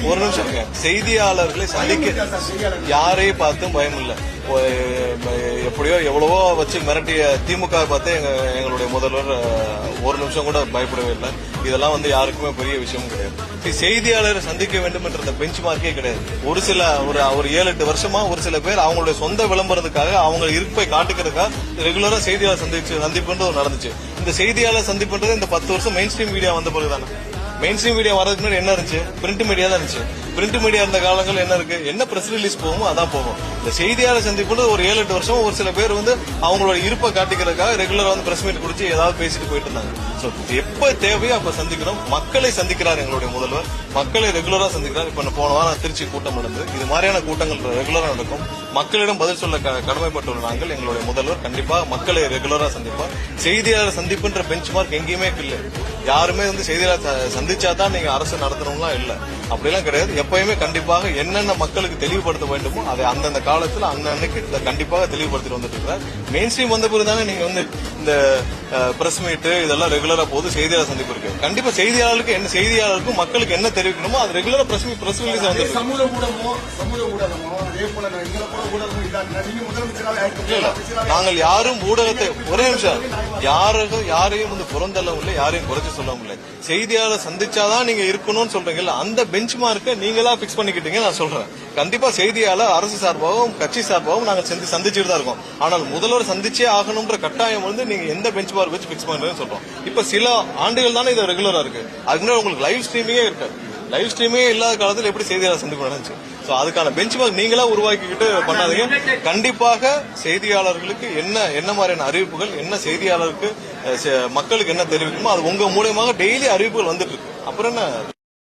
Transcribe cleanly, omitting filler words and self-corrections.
ஒரு நிமிஷம் செய்தியாளர்களை சந்திக்க யாரையும் பார்த்தும் பயம் இல்லை. எப்படியோ எவ்வளவோ வச்சு மிரட்டிய திமுக பார்த்து எங்களுடைய முதல்வர் ஒரு நிமிஷம் கூட பயப்படவே இல்லை. இதெல்லாம் யாருக்குமே பெரிய விஷயமும் கிடையாது. செய்தியாளரை சந்திக்க வேண்டும் என்ற பெஞ்ச் மார்க்கே கிடையாது. ஒரு 7-8 வருஷமா ஒரு சில பேர் அவங்களுடைய சொந்த விளம்பரத்துக்காக அவங்க இருப்பை காட்டுக்கிறதுக்காக ரெகுலரா செய்தியாளர் சந்திப்புன்றது நடந்துச்சு. இந்த செய்தியாளர் சந்திப்புன்றது இந்த 10 வருஷம் மெயின் ஸ்ட்ரீம் மீடியா வந்த பிறகுதானே. மெயின் ஸ்ட்ரீம் மீடியா வரதுக்கு முன்னாடி என்ன இருந்துச்சு? பிரிண்ட் மீடியா தான் இருந்துச்சு. பிரிண்ட் மீடியா இருந்த காலங்கள் என்ன இருக்கு? என்ன பிரஸ் ரிலீஸ் போகுமோ அதான் போகும். இந்த செய்தியாளர் சந்திப்பு ஒரு 7-8 வருஷம் ஒரு சில பேர் அவங்களோட இருப்பை காட்டிக்கிறதுக்காக ரெகுலரா பிரஸ் மீட் குடிச்சு ஏதாவது பேசிட்டு போயிட்டு இருந்தாங்க. சோ எப்ப தேவையோ அப்ப சந்திக்கணும். மக்களை சந்திக்கிறார் எங்களுடைய முதல்வர். மக்களை ரெகுலரா சந்திக்கிறார். இப்ப போன வாரம் திருச்சி கூட்டம் நடந்தது. இது மாதிரியான கூட்டங்கள் ரெகுலரா நடக்கும். மக்களிடம் பதில் சொல்ல கடமைப்பட்டுள்ள நாங்கள் எங்களுடைய முதல்வர் கண்டிப்பா மக்களை ரெகுலரா சந்திப்பார். செய்தியாளர் சந்திப்புன்ற பெஞ்ச் மார்க் எங்கேயுமே இல்லை. யாருமே செய்தியாளர் சந்திச்சாதான் நீங்க அரசு நடத்தணும்லாம் இல்ல, அப்படிலாம் கிடையாது. எப்பயுமே கண்டிப்பாக என்னென்ன மக்களுக்கு தெளிவுபடுத்த வேண்டுமோ அதை அந்தந்த காலத்தில் அன்னன்னைக்கு கண்டிப்பாக தெளிவுபடுத்திட்டு வந்துட்டு இருக்கிறார். மெயின் ஸ்ட்ரீம் வந்த பிறகுதானே நீங்க இந்த பிரஸ் மீட் இதெல்லாம் ரெகுலரா போது செய்தியாளர் சந்திப்பு இருக்கு. கண்டிப்பா செய்தியாளருக்கும் மக்களுக்கு என்ன தெரிவிக்கணுமோ அது ரெகுலரா பிரஸ் ரிலீஸ் வந்து நாங்கள் யாரும் ஊடகத்தை ஒரே நிமிஷம் யாரையும் புறந்தள்ளவும் இல்லை, யாரையும் குறைச்சு சொல்லவும் இல்லை. செய்தியாளர் சந்திச்சாதான் நீங்க இருக்கணும்னு சொல்றீங்கல்ல, அந்த பெஞ்ச் மார்க்கை நீங்களா பிக்ஸ் பண்ணிக்கிட்டீங்க. நான் சொல்றேன் கண்டிப்பா செய்தியாளர் அரசு சார்பாகவும் கட்சி சார்பாகவும் நாங்கள் சந்திச்சுட்டு தான் இருக்கோம். ஆனால் முதல்வர் சந்திச்சே ஆகணும்ன்ற கட்டாயம் நீங்க எந்த பெஞ்ச் மார்க் வச்சு பிக்ஸ் பண்றேன்னு சொல்றோம். இப்ப சில ஆண்டுகள் தானே இது ரெகுலரா இருக்கு. அதுக்கு உங்களுக்கு லைவ் ஸ்ட்ரீமிங்கே இருக்கு. லைவ் ஸ்ட்ரீமே இல்லாத காலத்தில் எப்படி செய்தியாளர் சந்திப்பு நடந்துச்சு? சோ அதுக்கான பெஞ்ச் மார்க் நீங்களா உருவாக்கிக்கிட்டு பண்ணாதீங்க. கண்டிப்பாக செய்தியாளர்களுக்கு என்ன மாதிரியான அறிவிப்புகள், என்ன செய்தியாளருக்கு மக்களுக்கு என்ன தெரிவிக்கணுமோ அது உங்க மூலமாக டெய்லி அறிவிப்புகள் வந்துட்டு இருக்கு. அப்புறம் என்ன